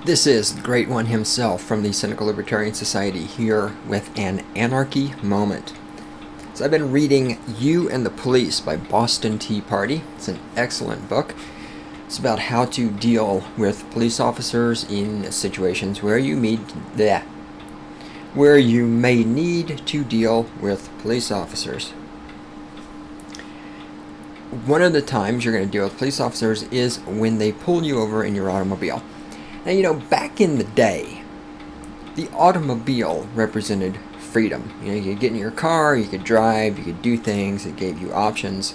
This is the Great One himself from the Cynical Libertarian Society here with an Anarchy moment. So I've been reading You and the Police by Boston Tea Party. It's an excellent book. It's about how to deal with police officers in situations where you may need to deal with police officers. One of the times you're going to deal with police officers is when they pull you over in your automobile. Now, back in the day, the automobile represented freedom. You could get in your car, you could drive, you could do things, it gave you options.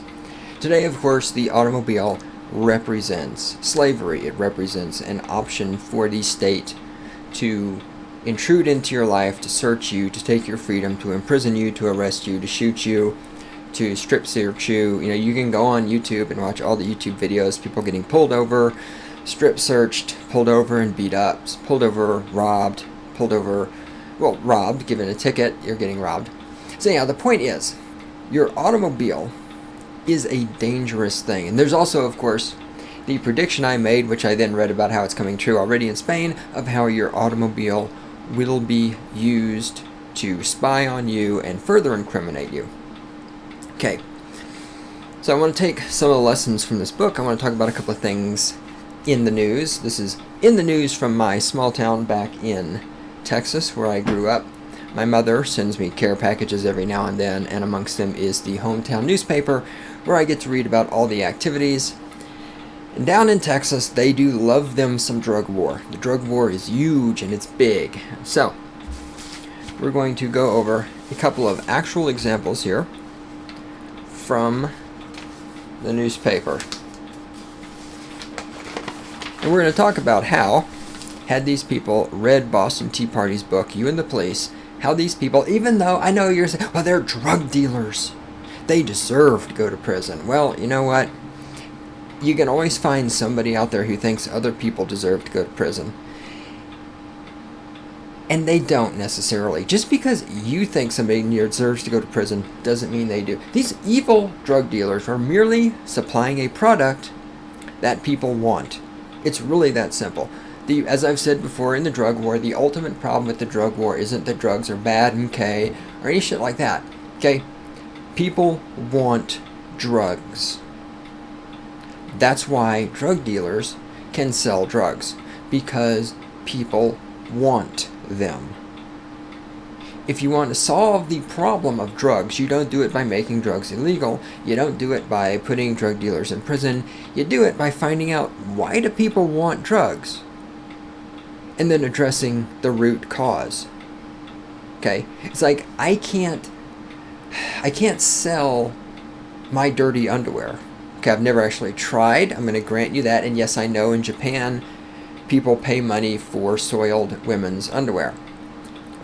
Today, of course, the automobile represents slavery. It represents an option for the state to intrude into your life, to search you, to take your freedom, to imprison you, to arrest you, to shoot you, to strip search you. You can go on YouTube and watch all the YouTube videos, people getting pulled over, strip searched, pulled over and beat up, pulled over, robbed, robbed, given a ticket, you're getting robbed. So yeah, the point is, your automobile is a dangerous thing. And there's also, of course, the prediction I made, which I then read about how it's coming true already in Spain, of how your automobile will be used to spy on you and further incriminate you. Okay, so I want to take some of the lessons from this book. I want to talk about a couple of things in the news. This is in the news from my small town back in Texas, where I grew up. My mother sends me care packages every now and then, and amongst them is the hometown newspaper, where I get to read about all the activities. And down in Texas, they do love them some drug war. The drug war is huge and it's big. So, we're going to go over a couple of actual examples here from the newspaper. And we're going to talk about how, had these people read Boston Tea Party's book, You and the Police, how these people, even though I know you're saying, well, they're drug dealers, they deserve to go to prison. Well, you know what? You can always find somebody out there who thinks other people deserve to go to prison. And they don't necessarily. Just because you think somebody deserves to go to prison doesn't mean they do. These evil drug dealers are merely supplying a product that people want. It's really that simple. As I've said before, in the drug war, the ultimate problem with the drug war isn't that drugs are bad, okay, or any shit like that. Okay? People want drugs. That's why drug dealers can sell drugs. Because people want them. If you want to solve the problem of drugs, you don't do it by making drugs illegal. You don't do it by putting drug dealers in prison. You do it by finding out, why do people want drugs? And then addressing the root cause. Okay? It's like, I can't sell my dirty underwear. Okay, I've never actually tried. I'm going to grant you that. And yes, I know in Japan, people pay money for soiled women's underwear.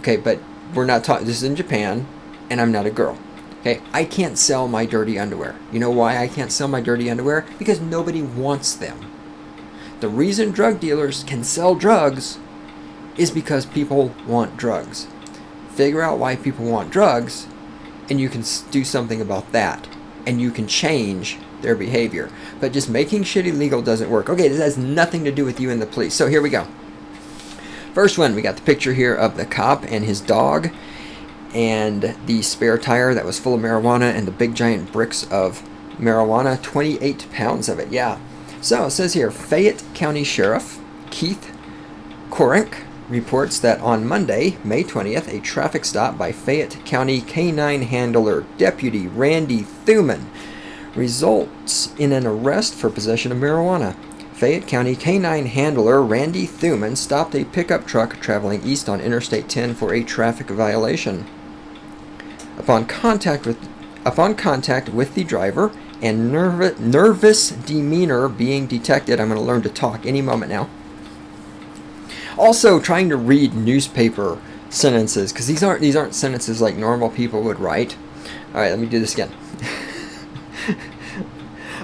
Okay, but we're not talking, this is in Japan, and I'm not a girl. Okay, I can't sell my dirty underwear. You know why I can't sell my dirty underwear? Because nobody wants them. The reason drug dealers can sell drugs is because people want drugs. Figure out why people want drugs, and you can do something about that. And you can change their behavior. But just making shit illegal doesn't work. Okay, this has nothing to do with You and the Police. So here we go. First one, we got the picture here of the cop and his dog, and the spare tire that was full of marijuana, and the big giant bricks of marijuana, 28 pounds of it, yeah. So it says here, Fayette County Sheriff Keith Korenk reports that on Monday, May 20th, a traffic stop by Fayette County Canine Handler Deputy Randy Thuman results in an arrest for possession of marijuana. Fayette County Canine Handler Randy Thuman stopped a pickup truck traveling east on Interstate 10 for a traffic violation. Upon contact with the driver and nervous demeanor being detected, I'm going to learn to talk any moment now. Also, trying to read newspaper sentences, because these aren't sentences like normal people would write. All right, let me do this again.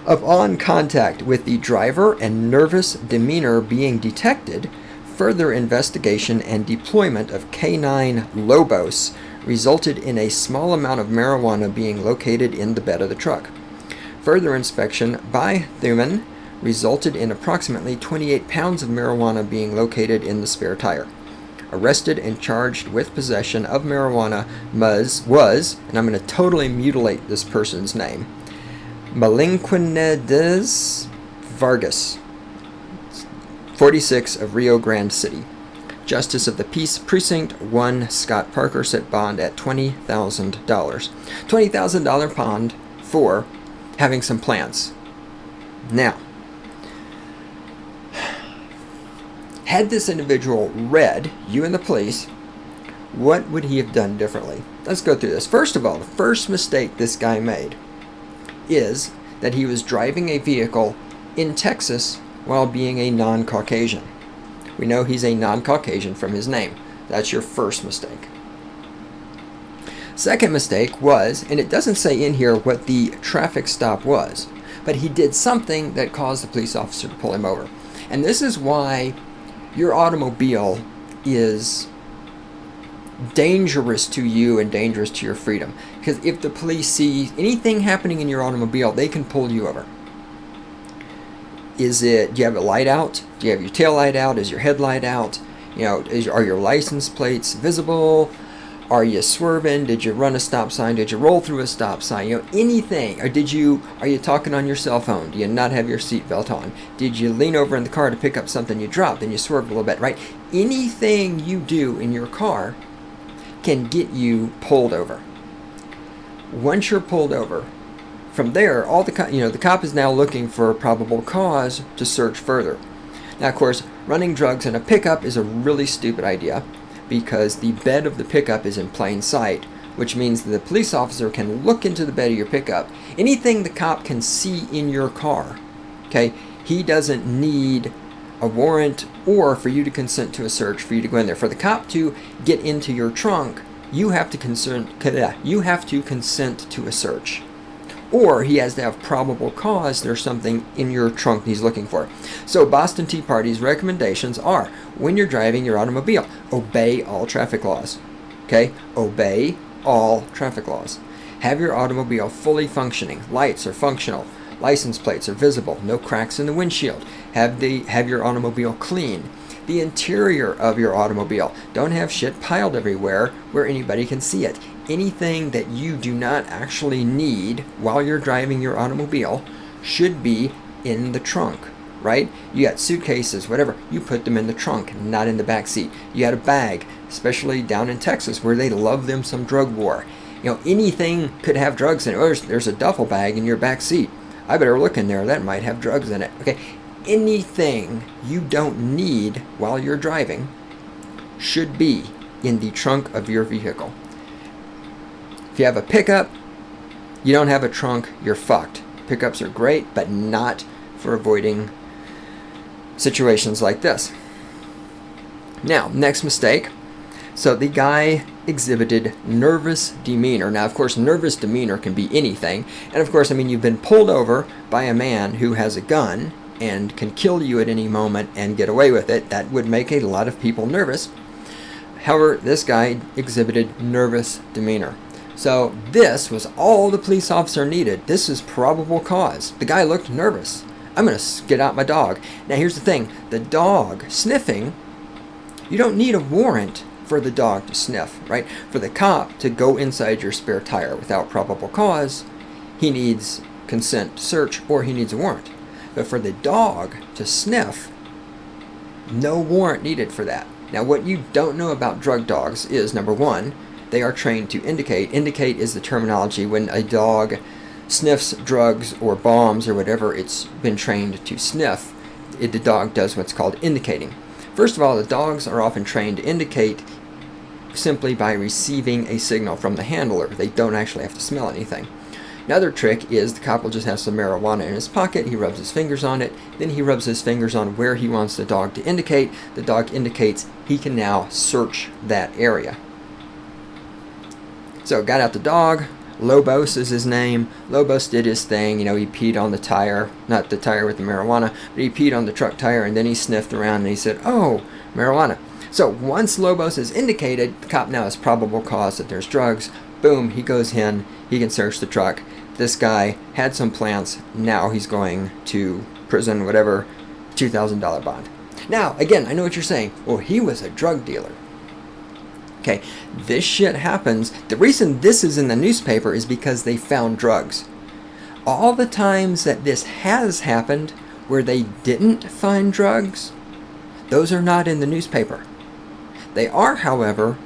Upon contact with the driver and nervous demeanor being detected, further investigation and deployment of K9 Lobos resulted in a small amount of marijuana being located in the bed of the truck. Further inspection by Thuman resulted in approximately 28 pounds of marijuana being located in the spare tire. Arrested and charged with possession of marijuana was, and I'm going to totally mutilate this person's name, Malinquinidez Vargas, 46 of Rio Grande City. Justice of the Peace Precinct 1 Scott Parker set bond at $20,000. $20,000 bond for having some plants. Now, had this individual read you and the police, what would he have done differently? Let's go through this. First of all, the first mistake this guy made is that he was driving a vehicle in Texas while being a non-Caucasian. We know he's a non-Caucasian from his name. That's your first mistake. Second mistake was, and it doesn't say in here what the traffic stop was, but he did something that caused the police officer to pull him over. And this is why your automobile is dangerous to you and dangerous to your freedom. Because if the police see anything happening in your automobile, they can pull you over. Do you have a light out? Do you have your tail light out? Is your headlight out? Are your license plates visible? Are you swerving? Did you run a stop sign? Did you roll through a stop sign? Anything. Or are you talking on your cell phone? Do you not have your seatbelt on? Did you lean over in the car to pick up something you dropped and you swerved a little bit, right? Anything you do in your car can get you pulled over. Once you're pulled over, from there, the cop is now looking for a probable cause to search further. Now, of course, running drugs in a pickup is a really stupid idea because the bed of the pickup is in plain sight, which means that the police officer can look into the bed of your pickup. Anything the cop can see in your car, okay, he doesn't need a warrant or for you to consent to a search for you to go in there. For the cop to get into your trunk, you have to consent to a search. Or he has to have probable cause there's something in your trunk he's looking for. So Boston Tea Party's recommendations are, when you're driving your automobile, obey all traffic laws. Okay? Obey all traffic laws. Have your automobile fully functioning. Lights are functional. License plates are visible. No cracks in the windshield. Have your automobile clean. The interior of your automobile. Don't have shit piled everywhere where anybody can see it. Anything that you do not actually need while you're driving your automobile should be in the trunk, right? You got suitcases, whatever, you put them in the trunk, not in the back seat. You got a bag, especially down in Texas where they love them some drug war. Anything could have drugs in it. There's a duffel bag in your back seat. I better look in there, that might have drugs in it. Okay, anything you don't need while you're driving should be in the trunk of your vehicle. If you have a pickup, you don't have a trunk, you're fucked. Pickups are great, but not for avoiding situations like this. Now, next mistake. So the guy exhibited nervous demeanor. Now, of course, nervous demeanor can be anything. And of course, you've been pulled over by a man who has a gun and can kill you at any moment and get away with it. That would make a lot of people nervous. However, this guy exhibited nervous demeanor. So this was all the police officer needed. This is probable cause. The guy looked nervous. I'm going to get out my dog. Now here's the thing. The dog sniffing, you don't need a warrant for the dog to sniff, right? For the cop to go inside your spare tire without probable cause, he needs consent to search or he needs a warrant. But for the dog to sniff, no warrant needed for that. Now what you don't know about drug dogs is, number one, they are trained to indicate. Indicate is the terminology when a dog sniffs drugs or bombs or whatever it's been trained to sniff. The dog does what's called indicating. First of all, the dogs are often trained to indicate simply by receiving a signal from the handler. They don't actually have to smell anything. Another trick is the cop will just have some marijuana in his pocket. He rubs his fingers on it. Then he rubs his fingers on where he wants the dog to indicate. The dog indicates. He can now search that area. So got out the dog. Lobos is his name. Lobos did his thing. He peed on the tire. Not the tire with the marijuana, but he peed on the truck tire, and then he sniffed around and he said, oh, marijuana. So once Lobos is indicated, the cop now has probable cause that there's drugs. Boom, he goes in. He can search the truck. This guy had some plants. Now he's going to prison, whatever, $2,000 bond. Now, again, I know what you're saying. Well, he was a drug dealer. Okay, this shit happens. The reason this is in the newspaper is because they found drugs. All the times that this has happened where they didn't find drugs, those are not in the newspaper. They are, however,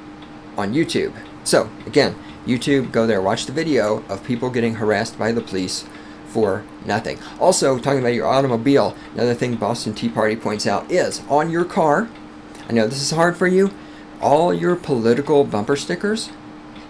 on YouTube. So, again, YouTube, go there, watch the video of people getting harassed by the police for nothing. Also, talking about your automobile, another thing Boston Tea Party points out is, on your car, I know this is hard for you, all your political bumper stickers,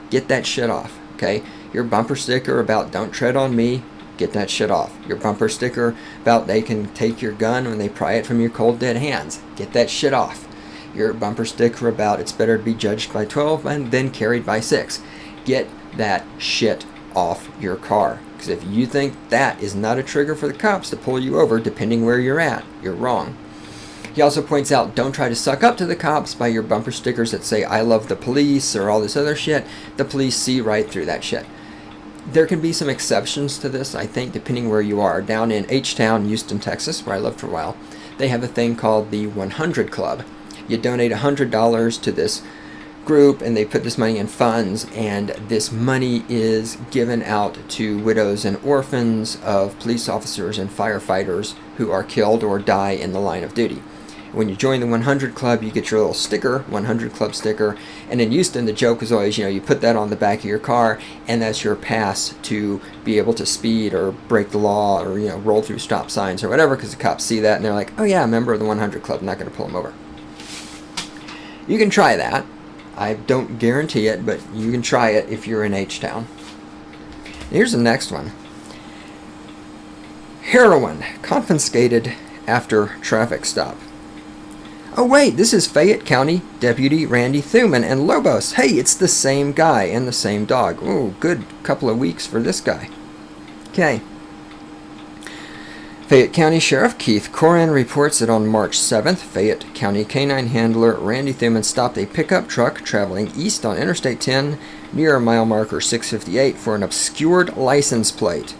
get that shit off, okay? Your bumper sticker about don't tread on me, get that shit off. Your bumper sticker about they can take your gun when they pry it from your cold dead hands, get that shit off. Your bumper sticker about it's better to be judged by 12 and then carried by 6. Get that shit off your car. Because if you think that is not a trigger for the cops to pull you over, depending where you're at, you're wrong. He also points out, don't try to suck up to the cops by your bumper stickers that say, I love the police, or all this other shit. The police see right through that shit. There can be some exceptions to this, I think, depending where you are. Down in H-Town, Houston, Texas, where I lived for a while, they have a thing called the 100 Club. You donate $100 to this group, and they put this money in funds, and this money is given out to widows and orphans of police officers and firefighters who are killed or die in the line of duty. When you join the 100 Club, you get your little sticker, 100 Club sticker, and in Houston, the joke is always, you put that on the back of your car, and that's your pass to be able to speed or break the law or, roll through stop signs or whatever, because the cops see that, and they're like, oh yeah, a member of the 100 Club, I'm not going to pull them over. You can try that. I don't guarantee it, but you can try it if you're in H-Town. Here's the next one. Heroin confiscated after traffic stop. Oh wait, this is Fayette County Deputy Randy Thuman and Lobos. Hey, it's the same guy and the same dog. Oh, good couple of weeks for this guy. Okay. Fayette County Sheriff Keith Coran reports that on March 7th, Fayette County canine handler Randy Thuman stopped a pickup truck traveling east on Interstate 10 near mile marker 658 for an obscured license plate.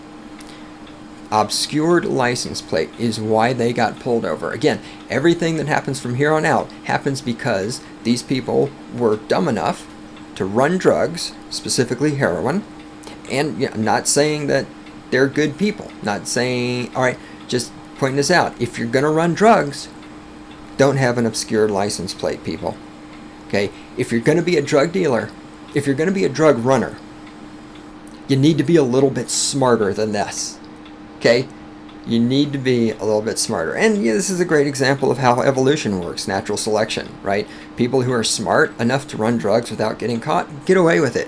Obscured license plate is why they got pulled over. Again, everything that happens from here on out happens because these people were dumb enough to run drugs, specifically heroin, and I'm not saying that they're good people. Not saying, all right, just pointing this out. If you're going to run drugs, don't have an obscured license plate, people. Okay? If you're going to be a drug dealer, if you're going to be a drug runner, you need to be a little bit smarter than this. Okay? You need to be a little bit smarter. And this is a great example of how evolution works, natural selection, right? People who are smart enough to run drugs without getting caught, get away with it.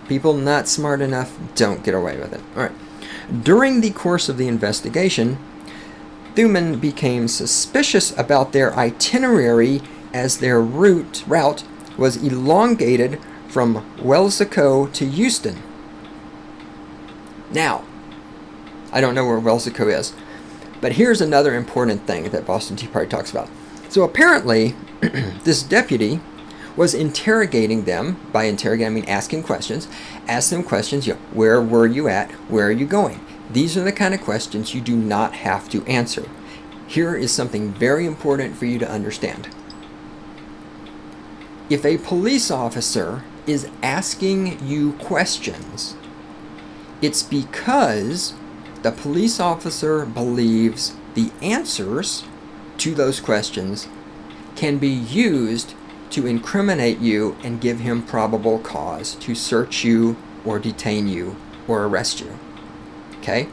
People not smart enough don't get away with it. All right. During the course of the investigation, Thuman became suspicious about their itinerary as their route was elongated from Welsico to Houston. Now, I don't know where Welsico is, but here's another important thing that Boston Tea Party talks about. So apparently, this deputy was interrogating them. By interrogating, I mean asking questions. Ask them questions, where were you at? Where are you going? These are the kind of questions you do not have to answer. Here is something very important for you to understand. If a police officer is asking you questions, it's because the police officer believes the answers to those questions can be used to incriminate you and give him probable cause to search you or detain you or arrest you. Okay?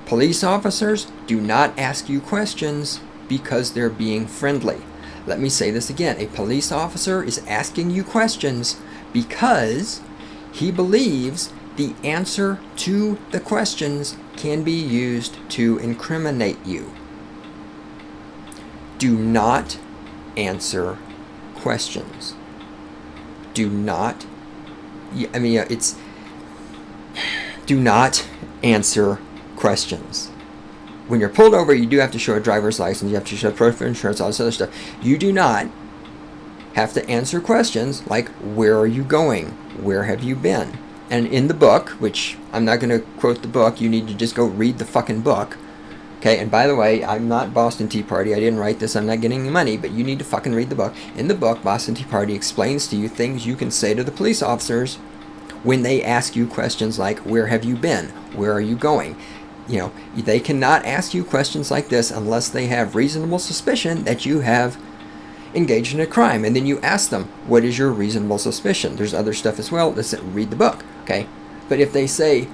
Police officers do not ask you questions because they're being friendly. Let me say this again. A police officer is asking you questions because he believes the answer to the questions can be used to incriminate you. Do not answer questions. Do not, do not answer questions. When you're pulled over, you do have to show a driver's license, you have to show proof of insurance, all this other stuff. You do not have to answer questions like, where are you going? Where have you been? And in the book, which I'm not going to quote the book, you need to just go read the fucking book, Okay, and by the way, I'm not Boston Tea Party. I didn't write this. I'm not getting any money, but you need to fucking read the book. In the book, Boston Tea Party explains to you things you can say to the police officers when they ask you questions like, where have you been? Where are you going? You know, they cannot ask you questions like this unless they have reasonable suspicion that you have engaged in a crime. And then you ask them, what is your reasonable suspicion? There's other stuff as well. Let's read the book, okay? But if they say,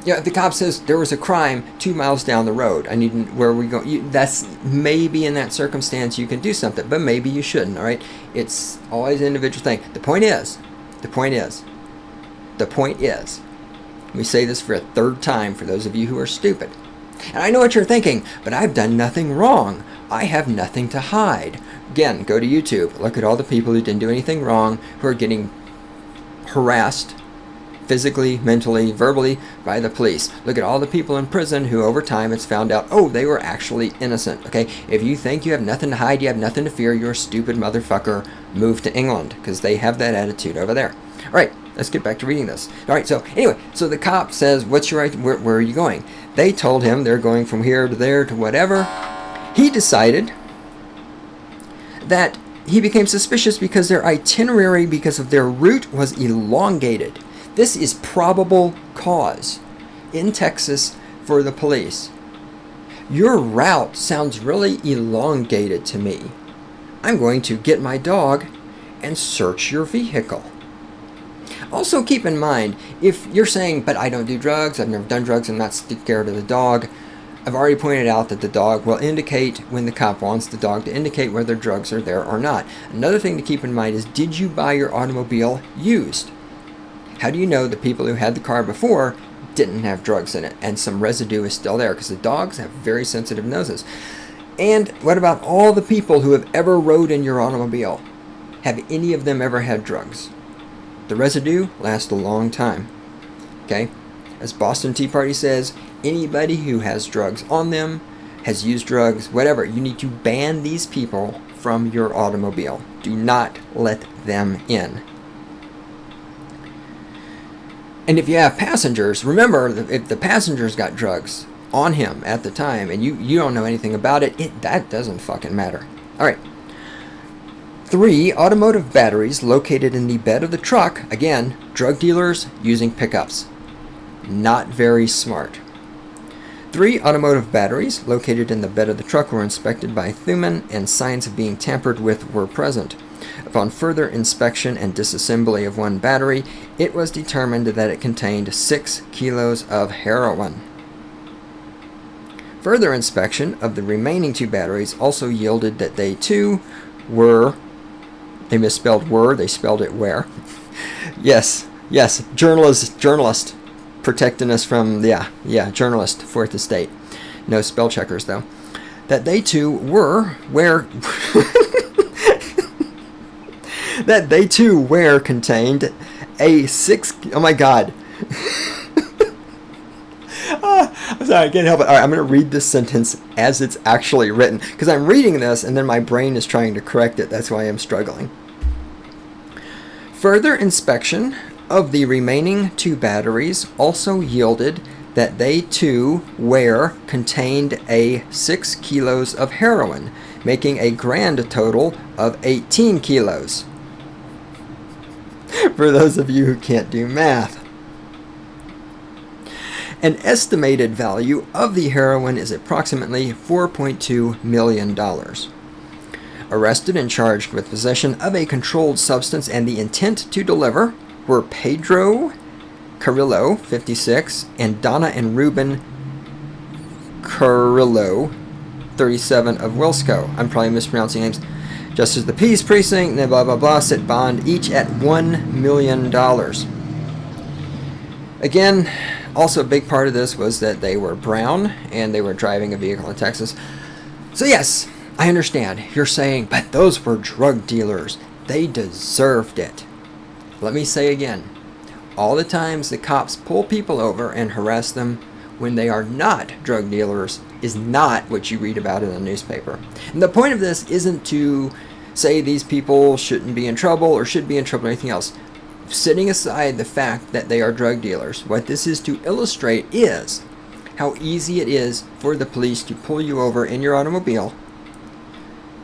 if the cop says there was a crime 2 miles down the road, where are we going? That's maybe in that circumstance you can do something, but maybe you shouldn't, all right? It's always an individual thing. The point is, we say this for a third time for those of you who are stupid. And I know what you're thinking, but I've done nothing wrong. I have nothing to hide. Again, go to YouTube. Look at all the people who didn't do anything wrong, who are getting harassed physically, mentally, verbally by the police. Look at all the people in prison who over time it's found out, oh, they were actually innocent. Okay, if you think you have nothing to hide, you have nothing to fear, you're a stupid motherfucker. Move to England, because they have that attitude over there. All right, let's get back to reading this. All right, so anyway, so the cop says, what's your right, where are you going? They told him they're going from here to there to whatever. He decided that he became suspicious because their itinerary, because of their route, was elongated. This is probable cause in Texas for the police. Your route sounds really elongated to me. I'm going to get my dog and search your vehicle. Also keep in mind, if you're saying, but I don't do drugs, I've never done drugs, I'm not scared of the dog, I've already pointed out that the dog will indicate when the cop wants the dog to indicate whether drugs are there or not. Another thing to keep in mind is, did you buy your automobile used? How do you know the people who had the car before didn't have drugs in it and some residue is still there? Because the dogs have very sensitive noses. And what about all the people who have ever rode in your automobile? Have any of them ever had drugs? The residue lasts a long time. Okay? As Boston Tea Party says, anybody who has drugs on them, has used drugs, whatever, you need to ban these people from your automobile. Do not let them in. And if you have passengers, remember, if the passengers got drugs on him at the time and you don't know anything about it, that doesn't fucking matter. All right. 3 automotive batteries located in the bed of the truck. Again, drug dealers using pickups. Not very smart. 3 automotive batteries located in the bed of the truck were inspected by Thuman, and signs of being tampered with were present. Upon further inspection and disassembly of one battery, it was determined that it contained 6 kilos of heroin. Further inspection of the remaining 2 batteries also yielded that they too were, they misspelled were, they spelled it where. yes, journalist protecting us from, journalist, Fourth Estate. No spell checkers though. That they too were where that they too were contained a 6, oh my god. I'm sorry, I can't help it. Alright, I'm going to read this sentence as it's actually written, because I'm reading this and then my brain is trying to correct it. That's why I'm struggling. Further inspection of the remaining 2 batteries also yielded that they too were contained a 6 kilos of heroin, making a grand total of 18 kilos. For those of you who can't do math. An estimated value of the heroin is approximately $4.2 million. Arrested and charged with possession of a controlled substance and the intent to deliver were Pedro Carrillo, 56, and Donna and Ruben Carrillo, 37, of Wilsco. I'm probably mispronouncing names. Just as the Peace Precinct, blah, blah, blah, set bond each at $1 million. Again, also a big part of this was that they were brown and they were driving a vehicle in Texas. So yes, I understand. You're saying, but those were drug dealers. They deserved it. Let me say again, all the times the cops pull people over and harass them when they are not drug dealers is not what you read about in the newspaper. And the point of this isn't to say these people shouldn't be in trouble or should be in trouble or anything else. Setting aside the fact that they are drug dealers, what this is to illustrate is how easy it is for the police to pull you over in your automobile,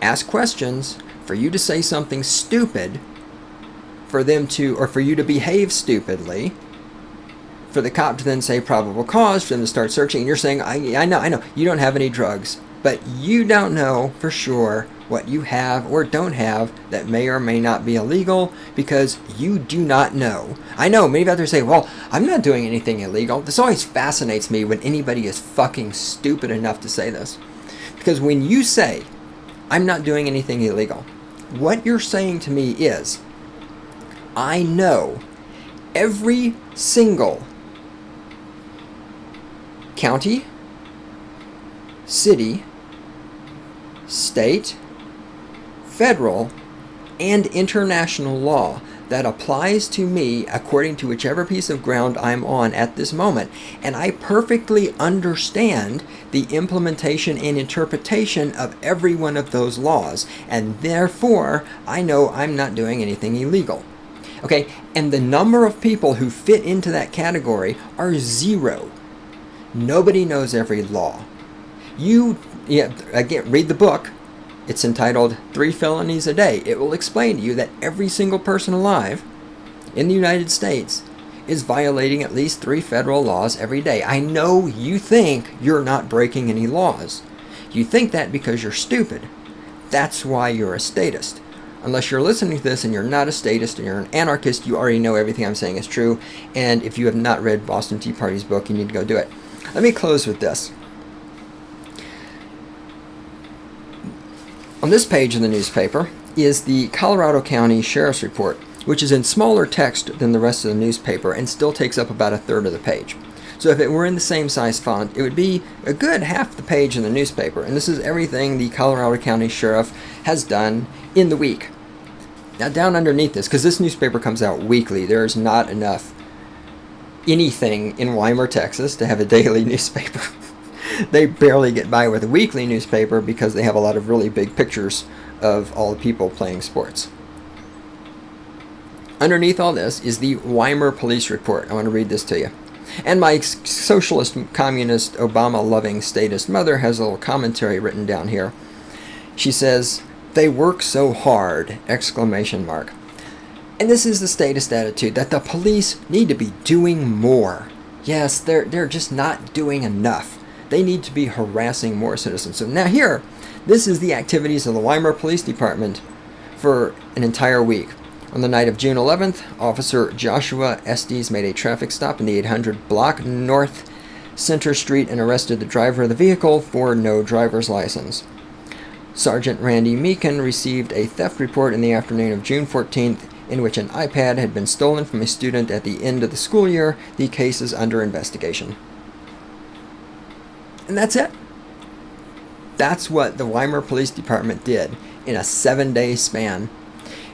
ask questions, for you to say something stupid, for them to, or for you to behave stupidly, for the cop to then say probable cause, for them to start searching, and you're saying, I know, you don't have any drugs, but you don't know for sure what you have or don't have that may or may not be illegal because you do not know. I know many out there say, well, I'm not doing anything illegal. This always fascinates me when anybody is fucking stupid enough to say this. Because when you say, I'm not doing anything illegal, what you're saying to me is, I know every single county, city, state, federal, and international law that applies to me according to whichever piece of ground I'm on at this moment. And I perfectly understand the implementation and interpretation of every one of those laws. And therefore, I know I'm not doing anything illegal. Okay, and the number of people who fit into that category are zero. Nobody knows every law. Again, read the book. It's entitled 3 Felonies a Day. It will explain to you that every single person alive in the United States is violating at least 3 federal laws every day. I know you think you're not breaking any laws. You think that because you're stupid. That's why you're a statist. Unless you're listening to this and you're not a statist and you're an anarchist, you already know everything I'm saying is true. And if you have not read Boston Tea Party's book, you need to go do it. Let me close with this. On this page in the newspaper is the Colorado County Sheriff's Report, which is in smaller text than the rest of the newspaper and still takes up about 1/3 of the page. So if it were in the same size font, it would be a good half the page in the newspaper. And this is everything the Colorado County Sheriff has done in the week. Now down underneath this, because this newspaper comes out weekly, there's not enough anything in Weimar, Texas to have a daily newspaper. They barely get by with a weekly newspaper because they have a lot of really big pictures of all the people playing sports. Underneath all this is the Weimar Police Report. I want to read this to you. And my socialist, communist, Obama-loving statist mother has a little commentary written down here. She says, "They work so hard!" exclamation mark. And this is the statist attitude, that the police need to be doing more. Yes, they're just not doing enough. They need to be harassing more citizens. So now here, this is the activities of the Weimar Police Department for an entire week. On the night of June 11th, Officer Joshua Estes made a traffic stop in the 800 block North Center Street and arrested the driver of the vehicle for no driver's license. Sergeant Randy Meekin received a theft report in the afternoon of June 14th in which an iPad had been stolen from a student at the end of the school year. The case is under investigation. And that's it. That's what the Weimar Police Department did in a 7-day span.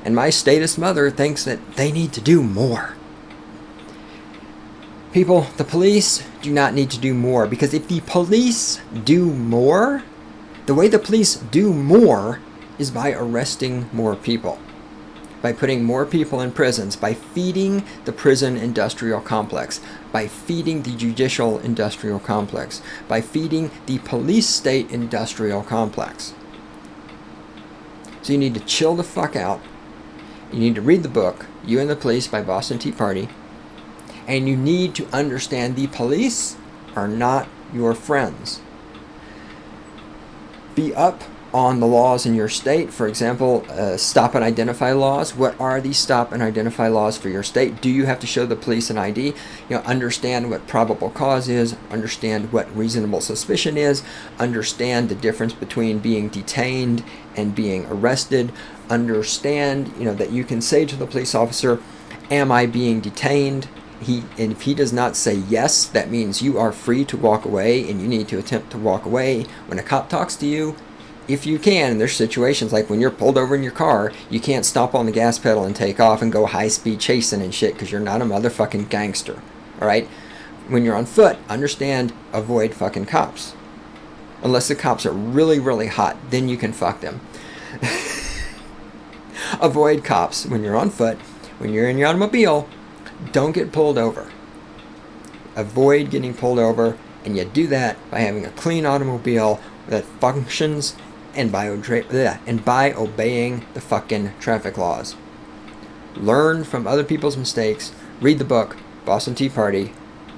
And my statist mother thinks that they need to do more. People, the police do not need to do more, because if the police do more, the way the police do more is by arresting more people, by putting more people in prisons, by feeding the prison industrial complex, by feeding the judicial industrial complex, by feeding the police state industrial complex. So you need to chill the fuck out. You need to read the book, You and the Police by Boston Tea Party. And you need to understand the police are not your friends. Be up on the laws in your state. For example, stop and identify laws. What are these stop and identify laws for your state? Do you have to show the police an ID? Understand what probable cause is. Understand what reasonable suspicion is. Understand the difference between being detained and being arrested. Understand, that you can say to the police officer, "Am I being detained?" And if he does not say yes, that means you are free to walk away, and you need to attempt to walk away. When a cop talks to you, if you can, and there's situations like when you're pulled over in your car, you can't stop on the gas pedal and take off and go high-speed chasing and shit because you're not a motherfucking gangster, all right? When you're on foot, understand, avoid fucking cops. Unless the cops are really, really hot, then you can fuck them. Avoid cops when you're on foot, when you're in your automobile. Don't get pulled over. Avoid getting pulled over. And you do that by having a clean automobile that functions and by obeying the fucking traffic laws. Learn from other people's mistakes. Read the book, Boston Tea Party,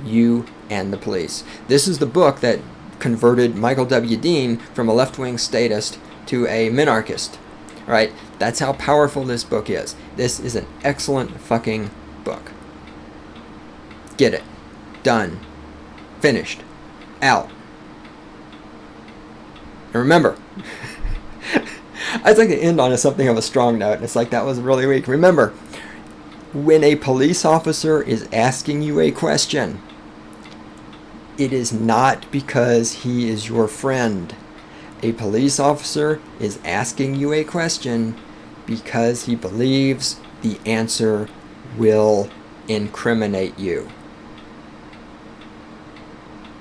You and the Police. This is the book that converted Michael W. Dean from a left-wing statist to a minarchist. Right? That's how powerful this book is. This is an excellent fucking book. Get it. Done. Finished. Out. And remember, I'd like to end on something of a strong note, and it's like that was really weak. Remember, when a police officer is asking you a question, it is not because he is your friend. A police officer is asking you a question because he believes the answer will incriminate you.